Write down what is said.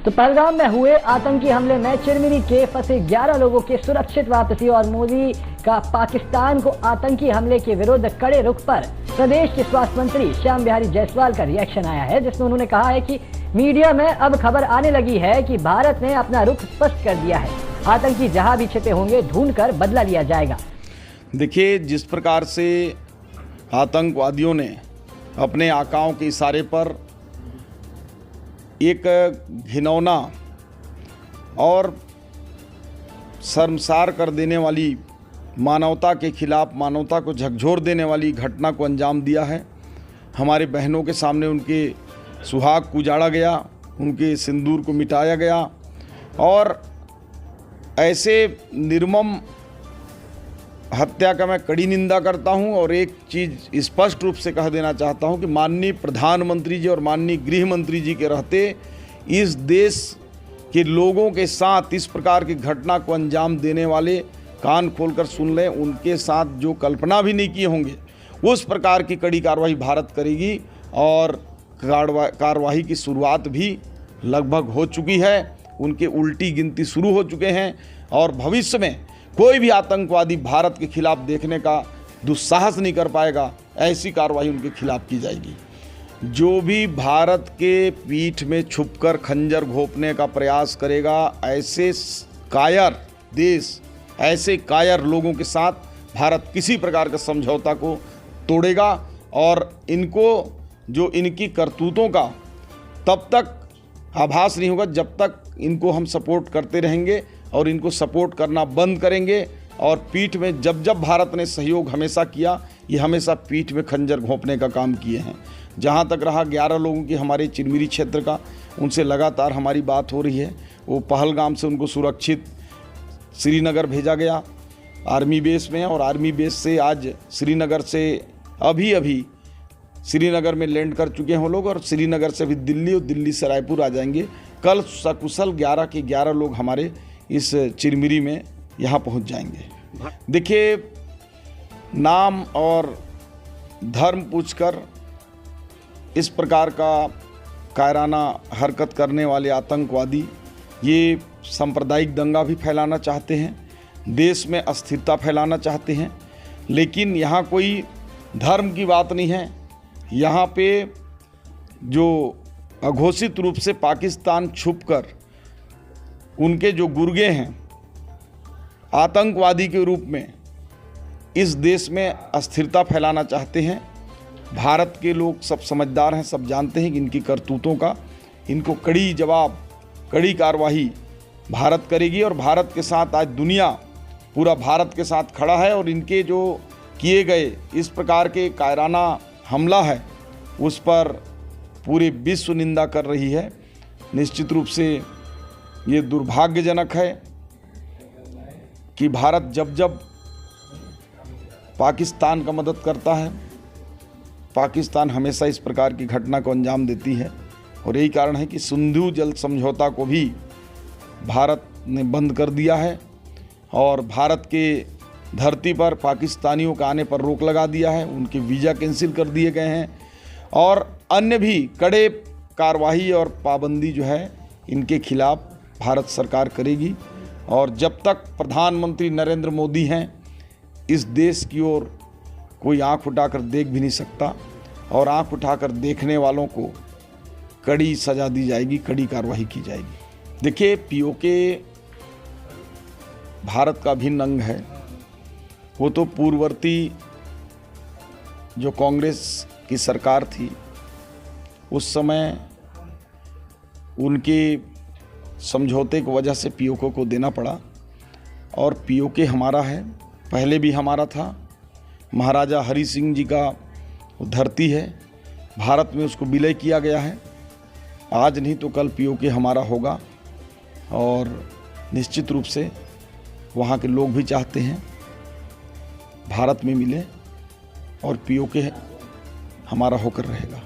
तो पहलगाम में हुए आतंकी हमले में चिरमिरी के फंसे 11 लोगों की सुरक्षित वापसी और मोदी का पाकिस्तान को आतंकी हमले के विरुद्ध कड़े रुख पर प्रदेश के स्वास्थ्य मंत्री श्याम बिहारी जायसवाल का रिएक्शन आया है, जिसमें उन्होंने कहा है कि मीडिया में अब खबर आने लगी है कि भारत ने अपना रुख स्पष्ट कर दिया है, आतंकी जहां भी छिपे होंगे ढूंढकर बदला लिया जाएगा। देखिए, जिस प्रकार से आतंकवादियों ने अपने आकाओं के इशारे पर एक घिनौना और शर्मसार कर देने वाली, मानवता के खिलाफ, मानवता को झकझोर देने वाली घटना को अंजाम दिया है। हमारे बहनों के सामने उनके सुहाग को उजाड़ा गया, उनके सिंदूर को मिटाया गया और ऐसे निर्मम हत्या का मैं कड़ी निंदा करता हूं। और एक चीज़ स्पष्ट रूप से कह देना चाहता हूं कि माननीय प्रधानमंत्री जी और माननीय गृह मंत्री जी के रहते इस देश के लोगों के साथ इस प्रकार की घटना को अंजाम देने वाले कान खोलकर सुन लें, उनके साथ जो कल्पना भी नहीं किए होंगे उस प्रकार की कड़ी कार्रवाई भारत करेगी। और कार्रवाई की शुरुआत भी लगभग हो चुकी है, उनके उल्टी गिनती शुरू हो चुके हैं और भविष्य में कोई भी आतंकवादी भारत के खिलाफ देखने का दुस्साहस नहीं कर पाएगा। ऐसी कार्रवाई उनके खिलाफ की जाएगी। जो भी भारत के पीठ में छुपकर खंजर घोंपने का प्रयास करेगा, ऐसे कायर देश, ऐसे कायर लोगों के साथ भारत किसी प्रकार के समझौता को तोड़ेगा। और इनको, जो इनकी करतूतों का तब तक आभास नहीं होगा जब तक इनको हम सपोर्ट करते रहेंगे और इनको सपोर्ट करना बंद करेंगे। और पीठ में जब जब भारत ने सहयोग हमेशा किया, ये हमेशा पीठ में खंजर घोंपने का काम किए हैं। जहाँ तक रहा 11 लोगों की हमारे चिरमिरी क्षेत्र का, उनसे लगातार हमारी बात हो रही है। वो पहलगाम से उनको सुरक्षित श्रीनगर भेजा गया आर्मी बेस में, और आर्मी बेस से आज श्रीनगर से अभी श्रीनगर में लैंड कर चुके हैं वो लोग, और श्रीनगर से भी दिल्ली और दिल्ली से रायपुर आ जाएंगे। कल सकुशल 11 के 11 लोग हमारे इस चिरमिरी में यहाँ पहुँच जाएंगे। देखिए, नाम और धर्म पूछकर इस प्रकार का कायराना हरकत करने वाले आतंकवादी ये सांप्रदायिक दंगा भी फैलाना चाहते हैं, देश में अस्थिरता फैलाना चाहते हैं। लेकिन यहाँ कोई धर्म की बात नहीं है। यहाँ पे जो अघोषित रूप से पाकिस्तान छुपकर उनके जो गुर्गे हैं आतंकवादी के रूप में इस देश में अस्थिरता फैलाना चाहते हैं। भारत के लोग सब समझदार हैं, सब जानते हैं कि इनकी करतूतों का इनको कड़ी जवाब, कड़ी कार्रवाई भारत करेगी। और भारत के साथ आज दुनिया, पूरा भारत के साथ खड़ा है। और इनके जो किए गए इस प्रकार के कायराना हमला है उस पर पूरे विश्व निंदा कर रही है। निश्चित रूप से ये दुर्भाग्यजनक है कि भारत जब जब पाकिस्तान का मदद करता है, पाकिस्तान हमेशा इस प्रकार की घटना को अंजाम देती है। और यही कारण है कि सिंधु जल समझौता को भी भारत ने बंद कर दिया है और भारत के धरती पर पाकिस्तानियों का आने पर रोक लगा दिया है, उनके वीज़ा कैंसिल कर दिए गए हैं। और अन्य भी कड़े कार्रवाई और पाबंदी जो है इनके खिलाफ भारत सरकार करेगी। और जब तक प्रधानमंत्री नरेंद्र मोदी हैं, इस देश की ओर कोई आंख उठाकर देख भी नहीं सकता। और आंख उठाकर देखने वालों को कड़ी सज़ा दी जाएगी, कड़ी कार्रवाई की जाएगी। देखिए, पीओके भारत का अभिन्न अंग है। वो तो पूर्ववर्ती जो कांग्रेस की सरकार थी उस समय उनके समझौते की वजह से पीओके को देना पड़ा। और पीओके हमारा है, पहले भी हमारा था। महाराजा हरि सिंह जी का धरती है, भारत में उसको विलय किया गया है। आज नहीं तो कल पीओके हमारा होगा। और निश्चित रूप से वहाँ के लोग भी चाहते हैं भारत में मिले और पीओके हमारा होकर रहेगा।